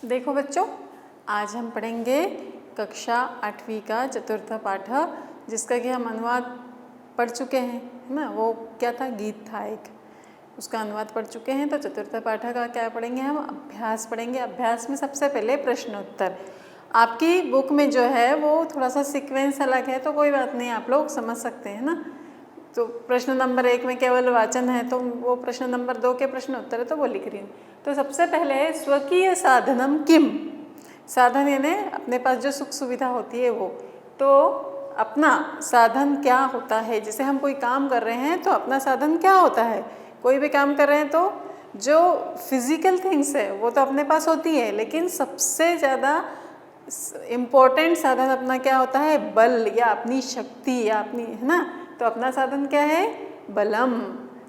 देखो बच्चों, आज हम पढ़ेंगे कक्षा 8वीं का चतुर्थ पाठ, जिसका कि हम अनुवाद पढ़ चुके हैं, है ना। वो क्या था, गीत था एक, उसका अनुवाद पढ़ चुके हैं। तो चतुर्थ पाठ का क्या पढ़ेंगे हम, अभ्यास पढ़ेंगे। अभ्यास में सबसे पहले प्रश्नोत्तर। आपकी बुक में जो है वो थोड़ा सा सीक्वेंस अलग है, तो कोई बात नहीं, आप लोग समझ सकते हैं ना। तो प्रश्न नंबर 1 में केवल वाचन है, तो वो प्रश्न नंबर 2 के प्रश्न उत्तर है, तो वो लिख रही हूँ। तो सबसे पहले है स्वकीय साधनम किम। साधन यानी अपने पास जो सुख सुविधा होती है वो। तो अपना साधन क्या होता है, जैसे हम कोई काम कर रहे हैं तो अपना साधन क्या होता है। कोई भी काम कर रहे हैं तो जो फिजिकल थिंग्स है वो तो अपने पास होती है, लेकिन सबसे ज़्यादा इम्पोर्टेंट साधन अपना क्या होता है, बल या अपनी शक्ति या अपनी, है ना। तो अपना साधन क्या है, बलम।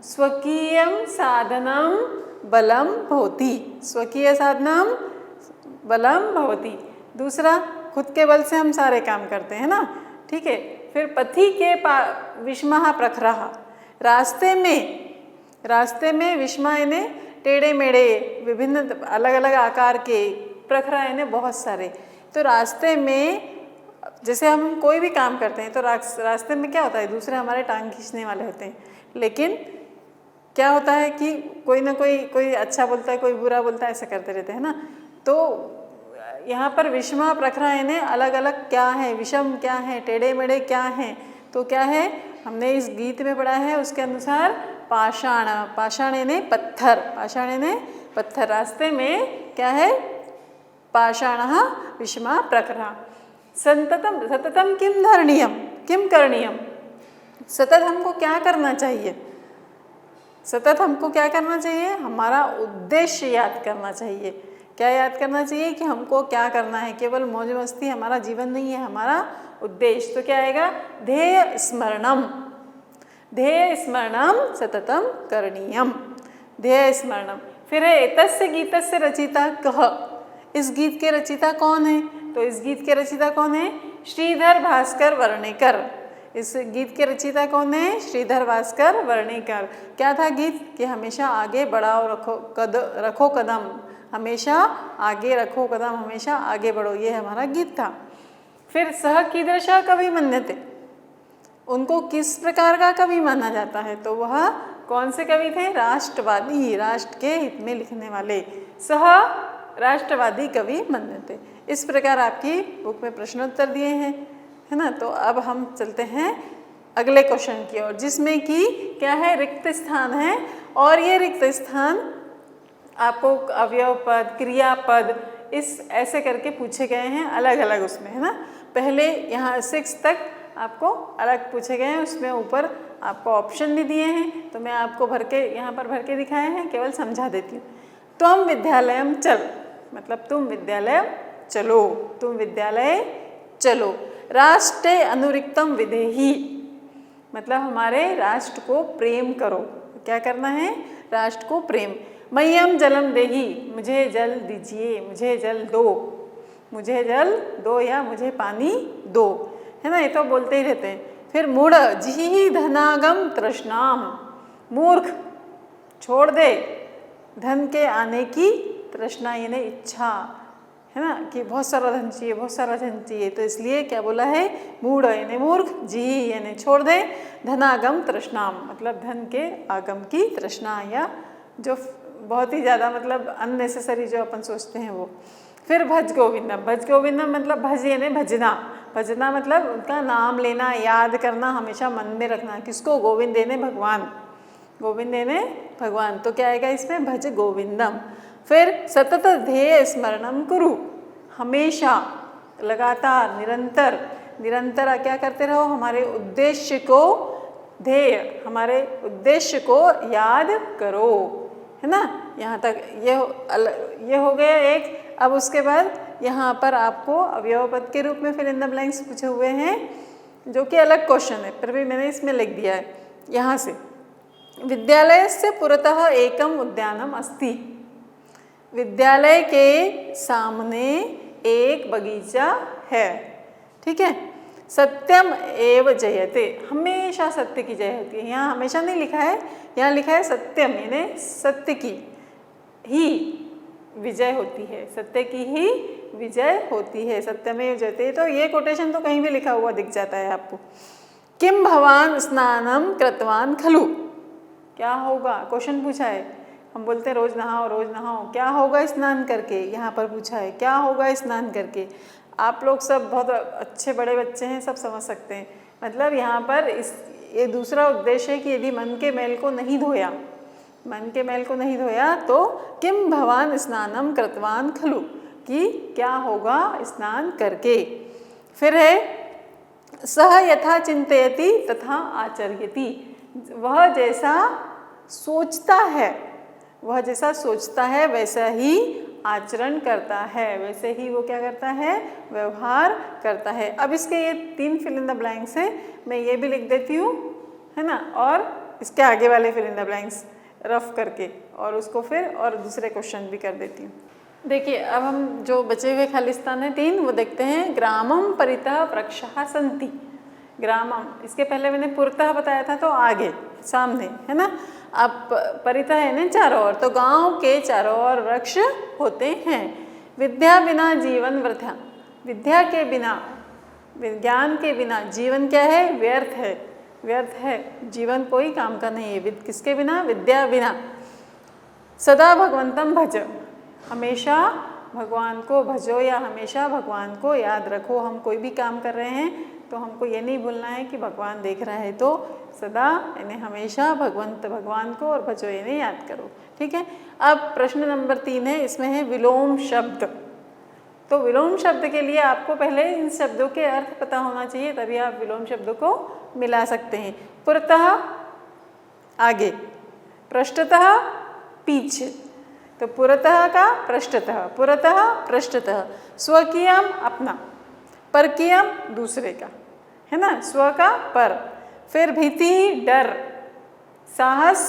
स्वकीयम साधनम बलम भवति। स्वकीय साधनम बलम भवति। दूसरा, खुद के बल से हम सारे काम करते हैं ना, ठीक है। फिर पथि के विषमः प्रखरः। रास्ते में विषमा यानी टेढ़े मेढ़े विभिन्न अलग अलग आकार के, प्रखरा यानी बहुत सारे। तो रास्ते में जैसे हम कोई भी काम करते हैं तो रास्ते में क्या होता है, दूसरे हमारे टांग खींचने वाले होते हैं, लेकिन क्या होता है कि कोई ना कोई अच्छा बोलता है, कोई बुरा बोलता है, ऐसा करते रहते हैं ना। तो यहाँ पर विषमा प्रखरा यानी अलग अलग क्या है, विषम क्या है, टेढ़े मेढ़े क्या हैं। तो क्या है, हमने इस गीत में पढ़ा है उसके अनुसार पाषाण। पाषाण यानी पत्थर, पाषाण यानी पत्थर। रास्ते में क्या है, पाषाणः विषमा प्रखरा। सततम किम धरणीयम, किम करणीयम। सतत हमको क्या करना चाहिए, सतत हमको क्या करना चाहिए, हमारा उद्देश्य याद करना चाहिए। क्या याद करना चाहिए कि हमको क्या करना है। केवल मौज मस्ती हमारा जीवन नहीं है, हमारा उद्देश्य। तो क्या आएगा, ध्येय स्मरणम। ध्येय स्मरणम सततम करणीयम, ध्येय स्मरणम। फिर है एतस्य गीतस्य रचिता कः। इस गीत के रचिता कौन है, तो इस गीत के रचिता कौन है, श्रीधर भास्कर वर्णेकर। इस गीत के रचिता कौन है, श्रीधर भास्कर वर्णेकर। क्या था गीत, कि हमेशा आगे बढ़ाओ, रखो कदम, हमेशा आगे रखो कदम, हमेशा आगे बढ़ो, ये हमारा गीत था। फिर सह कीदृशः कवि मन्यते। उनको किस प्रकार का कवि माना जाता है, तो वह कौन से कवि थे, राष्ट्रवादी, राष्ट्र के हित में लिखने वाले, सह राष्ट्रवादी कवि मन्यते। इस प्रकार आपकी बुक में प्रश्नोत्तर दिए हैं, है ना। तो अब हम चलते हैं अगले क्वेश्चन की ओर, जिसमें कि क्या है, रिक्त स्थान है। और ये रिक्त स्थान आपको अवयव पद, क्रियापद, इस ऐसे करके पूछे गए हैं अलग अलग उसमें, है ना। पहले यहाँ 6 तक आपको अलग पूछे गए हैं, उसमें ऊपर आपको ऑप्शन भी दिए हैं, तो मैं आपको यहाँ पर भर के दिखाए हैं, केवल समझा देती हूँ। त्वम विद्यालयम चल, मतलब तुम विद्यालय चलो, तुम विद्यालय चलो। राष्ट्रे अनुरिक्तम विधेहि, मतलब हमारे राष्ट्र को प्रेम करो। क्या करना है, राष्ट्र को प्रेम। मह्यम जलम देहि, मुझे जल दीजिए, मुझे जल दो, मुझे जल दो या मुझे पानी दो, है ना। ये तो बोलते ही रहते हैं। फिर मूढ़ जिहि धनागम तृष्णाम, मूर्ख छोड़ दे धन के आने की तृष्णा यानी इच्छा, है ना, कि बहुत सारा धन चाहिए, बहुत सारा धन चाहिए। तो इसलिए क्या बोला है, मूढ़ यानी मूर्ख, जी यानी छोड़ दे, धनागम तृष्णाम मतलब धन के आगम की तृष्णा, या जो बहुत ही ज़्यादा मतलब अननेसेसरी जो अपन सोचते हैं वो। फिर भज गोविंदम, भज गोविंदम मतलब भज यानी भजना, भजना मतलब उनका नाम लेना, याद करना, हमेशा मन में रखना। किसको, गोविंद यानी भगवान, गोविंद यानी भगवान। तो क्या आएगा इसमें, भज गोविंदम। फिर सतत ध्येय स्मरणम कुरु, हमेशा, लगातार, निरंतर, निरंतर क्या करते रहो, हमारे उद्देश्य को, ध्येय हमारे उद्देश्य को याद करो, है ना। यहाँ तक ये हो गया एक। अब उसके बाद यहाँ पर आपको अवयव पद के रूप में फिर इन द ब्लैंक्स पूछे हुए हैं, जो कि अलग क्वेश्चन है, फिर भी मैंने इसमें लिख दिया है यहाँ से। विद्यालय से पुरतः एकम उद्यानम अस्ति, विद्यालय के सामने एक बगीचा है, ठीक है। सत्यम एव जयते, हमेशा सत्य की जय होती है। यहाँ हमेशा नहीं लिखा है, यहाँ लिखा है सत्यम यानी सत्य की ही, विजय होती है, सत्य की ही विजय होती है, सत्यमेव जयते। तो ये कोटेशन तो कहीं भी लिखा हुआ दिख जाता है आपको। किम भवान स्नानम कृतवान खलु, क्या होगा, क्वेश्चन पूछा है। हम बोलते हैं रोज नहाओ रोज नहाओ, क्या होगा स्नान करके, यहाँ पर पूछा है क्या होगा स्नान करके। आप लोग सब बहुत अच्छे बड़े बच्चे हैं, सब समझ सकते हैं। मतलब यहाँ पर ये दूसरा उद्देश्य है कि यदि मन के मैल को नहीं धोया, मन के मैल को नहीं धोया तो किम भवान स्नानम कृतवान खलु, कि क्या होगा स्नान करके। फिर है सह यथा चिंतयति तथा आचर्यति, वह जैसा सोचता है, वह जैसा सोचता है वैसा ही आचरण करता है, वैसे ही वो क्या करता है, व्यवहार करता है। अब इसके ये 3 फिल इन द ब्लैंक्स हैं, मैं ये भी लिख देती हूँ, है ना, और इसके आगे वाले fill in the blanks rough करके, और उसको फिर और दूसरे क्वेश्चन भी कर देती हूँ। देखिए अब हम जो बचे हुए खालिस्तान है 3 वो देखते हैं। ग्रामम परितः वृक्षाः सन्ति, ग्रामम, इसके पहले मैंने पुरतः बताया था तो आगे सामने, है ना। अब परितः है ना चारों ओर, तो गांव के चारों ओर वृक्ष होते हैं। विद्या बिना जीवन वृथा, विद्या के बिना, विज्ञान के बिना जीवन क्या है, व्यर्थ है, व्यर्थ है, जीवन कोई काम का नहीं है। किसके बिना, विद्या बिना। सदा भगवंतम भज, हमेशा भगवान को भजो या हमेशा भगवान को याद रखो। हम कोई भी काम कर रहे हैं तो हमको ये नहीं भूलना है कि भगवान देख रहा है, तो सदा यानी हमेशा भगवान को और भजो यानी याद करो, ठीक है। अब प्रश्न नंबर 3 है, इसमें है विलोम शब्द। तो विलोम शब्द के लिए आपको पहले इन शब्दों के अर्थ पता होना चाहिए, तभी आप विलोम शब्दों को मिला सकते हैं। पुरतः आगे, पृष्ठतः पीछे, तो पुरतः का पृष्ठतः, पुरतः पृष्ठतः। स्वकीयम अपना, परकीयम दूसरे का, है ना, स्व का पर। फिर भीति डर, साहस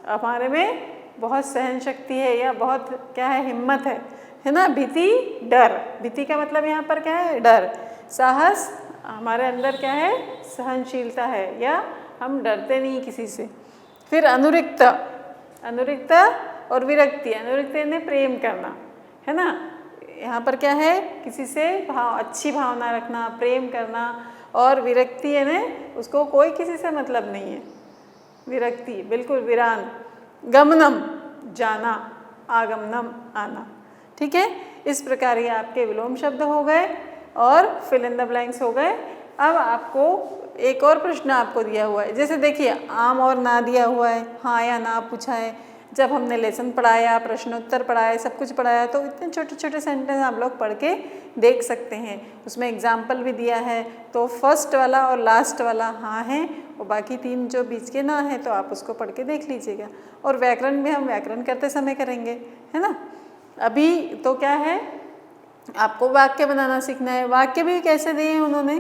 हमारे में बहुत सहन शक्ति है या बहुत क्या है, हिम्मत है ना। भीति डर, भीति का मतलब यहाँ पर क्या है, डर। साहस हमारे अंदर क्या है, सहनशीलता है या हम डरते नहीं किसी से। फिर अनुरिक्त, अनुरिक्त और विरक्ति, अनुरिक्त ने प्रेम करना, है ना। यहाँ पर क्या है, किसी से अच्छी भावना रखना, प्रेम करना। और विरक्ति है ना, उसको कोई किसी से मतलब नहीं है, विरक्ति बिल्कुल वीरान। गमनम जाना, आगमनम आना, ठीक है। इस प्रकार ये आपके विलोम शब्द हो गए और फिल इन द ब्लैंक्स हो गए। अब आपको एक और प्रश्न आपको दिया हुआ है, जैसे देखिए आम और ना दिया हुआ है, हाँ या ना पूछा है। जब हमने लेसन पढ़ाया, प्रश्नोत्तर पढ़ाया, सब कुछ पढ़ाया, तो इतने छोटे छोटे सेंटेंस आप लोग पढ़ के देख सकते हैं। उसमें एग्जाम्पल भी दिया है, तो फर्स्ट वाला और लास्ट वाला हाँ है और बाकी 3 जो बीच के ना है, तो आप उसको पढ़ के देख लीजिएगा। और व्याकरण भी हम व्याकरण करते समय करेंगे, है ना। अभी तो क्या है, आपको वाक्य बनाना सीखना है। वाक्य भी कैसे दिए हैं उन्होंने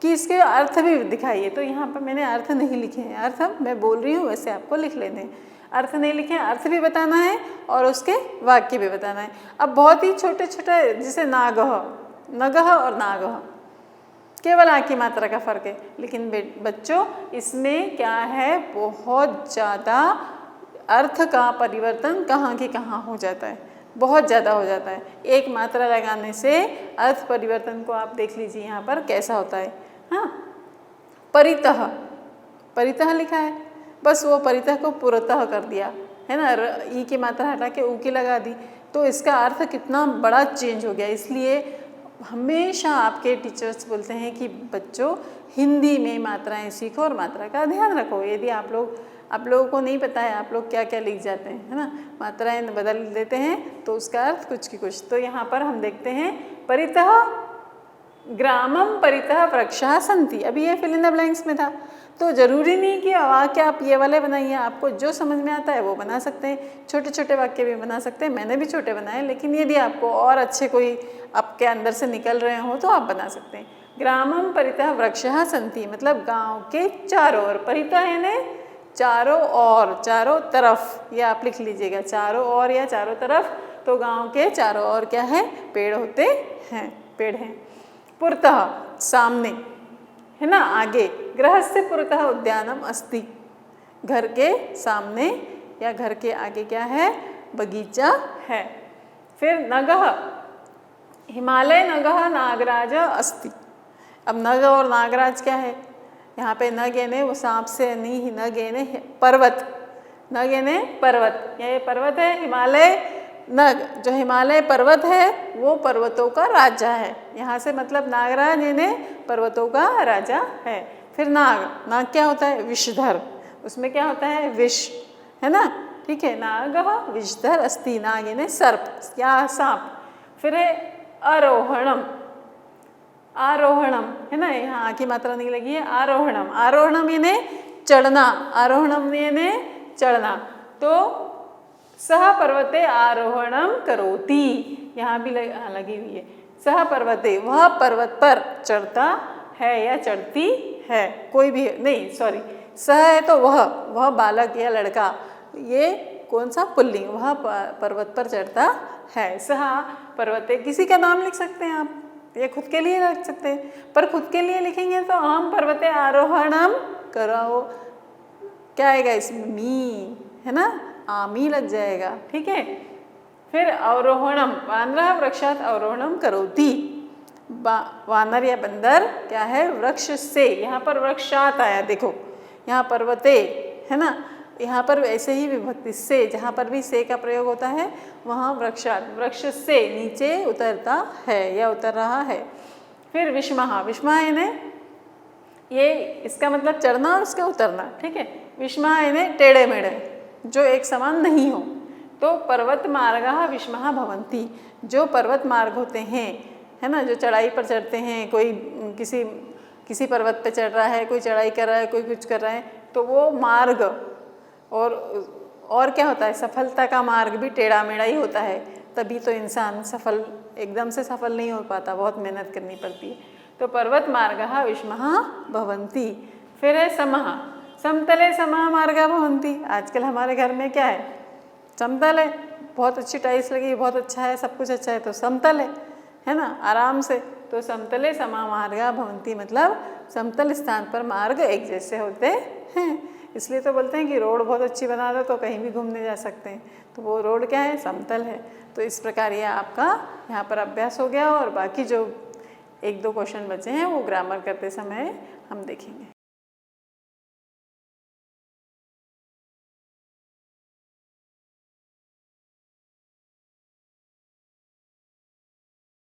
कि इसके अर्थ भी दिखाइए, तो यहाँ पर मैंने अर्थ नहीं लिखे हैं, अर्थ मैं बोल रही हूँ वैसे आपको लिख लेने हैं। अर्थ नहीं लिखे, अर्थ भी बताना है और उसके वाक्य भी बताना है। अब बहुत ही छोटे छोटे, जैसे नागह, नगह और नागह, केवल आ की मात्रा का फर्क है, लेकिन बच्चों इसमें क्या है, बहुत ज़्यादा अर्थ का परिवर्तन कहाँ के कहाँ हो जाता है, बहुत ज़्यादा हो जाता है। एक मात्रा लगाने से अर्थ परिवर्तन को आप देख लीजिए यहाँ पर कैसा होता है। हाँ, परितः, परितः लिखा है, बस वो परितः को पुरतः कर दिया, है ना, ई की मात्रा हटा के ऊ की लगा दी, तो इसका अर्थ कितना बड़ा चेंज हो गया। इसलिए हमेशा आपके टीचर्स बोलते हैं कि बच्चों हिंदी में मात्राएं सीखो और मात्रा का ध्यान रखो। यदि आप लोगों को नहीं पता है आप लोग क्या क्या लिख जाते हैं, है ना, मात्राएं बदल देते हैं तो उसका अर्थ कुछ की कुछ। तो यहाँ पर हम देखते हैं परितः ग्रामम परितः वृक्षाः सन्ति। अभी ये फिल इन द ब्लैंक्स में था, तो ज़रूरी नहीं कि वाक्य आप ये वाले बनाइए, आपको जो समझ में आता है वो बना सकते हैं। छोटे छोटे वाक्य भी बना सकते हैं, मैंने भी छोटे बनाए, लेकिन यदि आपको और अच्छे कोई आपके अंदर से निकल रहे हो तो आप बना सकते हैं। ग्रामम परितः वृक्षाः सन्ति मतलब गाँव के चारों ओर, परितः यानी चारों ओर, चारों तरफ, ये आप लिख लीजिएगा, चारों ओर या चारों तरफ। तो गाँव के चारों ओर क्या है, पेड़ होते हैं, पेड़ हैं। पुरतः सामने, है ना, आगे। गृहस्य पुरतः उद्यानम अस्ति, घर के सामने या घर के आगे क्या है, बगीचा है। फिर नगः, हिमालय नगः नागराज अस्ति। अब नग और नागराज क्या है? यहाँ पे नग यानी वो सांप से नहीं, नग यानी पर्वत, नग यानी पर्वत, ये पर्वत है हिमालय। नग जो हिमालय पर्वत है वो पर्वतों का राजा है। यहाँ से मतलब नागराज यानी पर्वतों का राजा है। फिर नाग, नाग क्या होता है? विषधर, उसमें क्या होता है? विष, है ना, ठीक है। नागः विषधर अस्ति, नाग यानी सर्प या सांप। फिर है आरोहणम, आरोहणम है ना, यहाँ की मात्रा नहीं लगी है। आरोहणम, आरोहणम यानी चढ़ना, आरोहणम यानी चढ़ना। तो सह पर्वते आरोहणम करोति, यहाँ भी लगी हुई है। सह पर्वते, वह पर्वत पर चढ़ता है या चढ़ती है, कोई भी नहीं, सॉरी, सह है तो वह बालक या लड़का, ये कौन सा? पुल्लिंग, वह पर्वत पर चढ़ता है। सह पर्वते, किसी का नाम लिख सकते हैं आप, ये खुद के लिए लिख सकते हैं, पर खुद के लिए लिखेंगे तो अहम पर्वते आरोहणम करो, क्या आएगा इसमें? मी, है ना, आमी लग जाएगा, ठीक है। फिर अवरोहणम, वानरः वृक्षात् अवरोहणम करोति, वानर या बंदर क्या है? वृक्ष से, यहाँ पर वृक्षात आया, देखो यहाँ पर्वते है ना, यहाँ पर ऐसे ही विभक्ति से, जहाँ पर भी से का प्रयोग होता है वहाँ वृक्षात, वृक्ष से नीचे उतरता है या उतर रहा है। फिर विषमः, विषमः यानी ये इसका मतलब चढ़ना और इसका उतरना, ठीक है। विषमः यानी टेढ़े मेढ़े, जो एक समान नहीं हो। तो पर्वत मार्गः विषमः भवन्ति, जो पर्वत मार्ग होते हैं, है ना, जो चढ़ाई पर चढ़ते हैं, कोई किसी पर्वत पे चढ़ रहा है, कोई चढ़ाई कर रहा है, कोई कुछ कर रहा है, तो वो मार्ग, और क्या होता है? सफलता का मार्ग भी टेढ़ा मेढ़ा ही होता है, तभी तो इंसान सफल, एकदम से सफल नहीं हो पाता, बहुत मेहनत करनी पड़ती है। तो पर्वत मार्गः विषमः भवन्ति। फिर है समः, समतले समः मार्गः भवन्ति। आजकल हमारे घर में क्या है? समतल है, बहुत अच्छी टाइल्स लगी, बहुत अच्छा है, सब कुछ अच्छा है, तो समतल है ना, आराम से। तो समतले समः मार्गः भवन्ति मतलब समतल स्थान पर मार्ग एक जैसे होते हैं। इसलिए तो बोलते हैं कि रोड बहुत अच्छी बना दो तो कहीं भी घूमने जा सकते हैं, तो वो रोड क्या है? समतल है। तो इस प्रकार ये आपका यहाँ पर अभ्यास हो गया, और बाकी जो 1-2 क्वेश्चन बचे हैं वो ग्रामर करते समय हम देखेंगे।